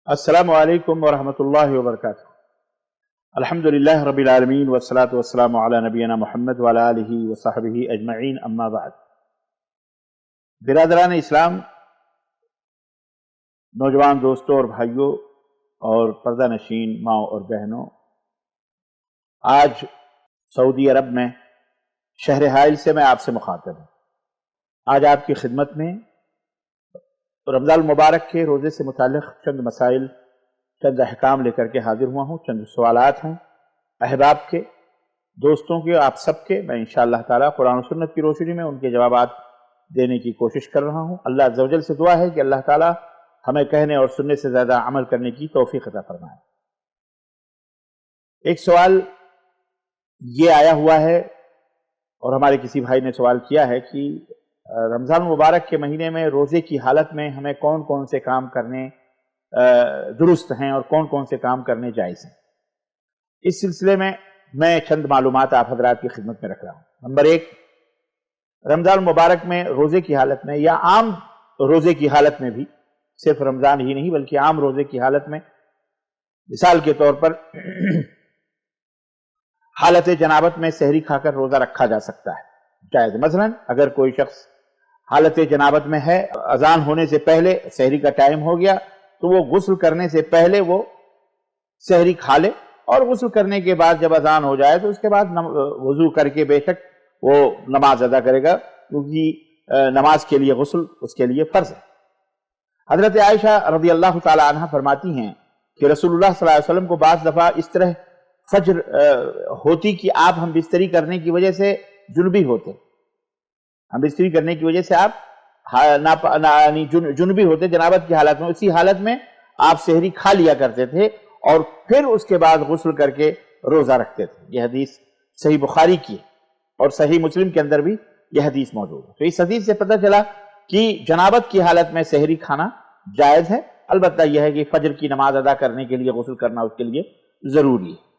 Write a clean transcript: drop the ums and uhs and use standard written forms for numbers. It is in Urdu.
السلام علیکم ورحمۃ اللہ وبرکاتہ۔ الحمدللہ رب العالمین والصلاة والسلام علی نبینا محمد وعلی آلہ وصحبہ اجمعین، اما بعد۔ برادران اسلام، نوجوان دوستوں اور بھائیوں اور پردہ نشین ماؤں اور بہنوں، آج سعودی عرب میں شہر حائل سے میں آپ سے مخاطب ہوں۔ آج آپ کی خدمت میں رمضان المبارک کے روزے سے متعلق چند مسائل، چند احکام لے کر کے حاضر ہوا ہوں۔ چند سوالات ہیں احباب کے، دوستوں کے، آپ سب کے۔ میں انشاءاللہ تعالیٰ قرآن و سنت کی روشنی میں ان کے جوابات دینے کی کوشش کر رہا ہوں۔ اللہ عز و جل سے دعا ہے کہ اللہ تعالیٰ ہمیں کہنے اور سننے سے زیادہ عمل کرنے کی توفیق عطا فرمائے۔ ایک سوال یہ آیا ہوا ہے اور ہمارے کسی بھائی نے سوال کیا ہے کہ رمضان مبارک کے مہینے میں روزے کی حالت میں ہمیں کون کون سے کام کرنے درست ہیں اور کون کون سے کام کرنے جائز ہیں۔ اس سلسلے میں چند معلومات آپ حضرات کی خدمت میں رکھ رہا ہوں۔ نمبر ایک، رمضان مبارک میں روزے کی حالت میں یا عام روزے کی حالت میں بھی، صرف رمضان ہی نہیں بلکہ عام روزے کی حالت میں، مثال کے طور پر حالت جنابت میں سحری کھا کر روزہ رکھا جا سکتا ہے، جائز۔ مثلا اگر کوئی شخص حالت جنابت میں ہے، اذان ہونے سے پہلے سحری کا ٹائم ہو گیا، تو وہ غسل کرنے سے پہلے وہ سحری کھا لے، اور غسل کرنے کے بعد جب اذان ہو جائے تو اس کے بعد وضو کر کے بے شک وہ نماز ادا کرے گا، کیونکہ نماز کے لیے غسل اس کے لیے فرض ہے۔ حضرت عائشہ رضی اللہ تعالی عنہ فرماتی ہیں کہ رسول اللہ صلی اللہ علیہ وسلم کو بعض دفعہ اس طرح فجر ہوتی کہ آپ ہم بستری کرنے کی وجہ سے جنبی ہوتے، ہم بستری کرنے کی وجہ سے آپ جنبی ہوتے جنابت کی حالت میں، اسی حالت میں آپ سحری کھا لیا کرتے تھے اور پھر اس کے بعد غسل کر کے روزہ رکھتے تھے۔ یہ حدیث صحیح بخاری کی اور صحیح مسلم کے اندر بھی یہ حدیث موجود ہے۔ تو اس حدیث سے پتہ چلا کہ جنابت کی حالت میں سحری کھانا جائز ہے، البتہ یہ ہے کہ فجر کی نماز ادا کرنے کے لیے غسل کرنا اس کے لیے ضروری ہے۔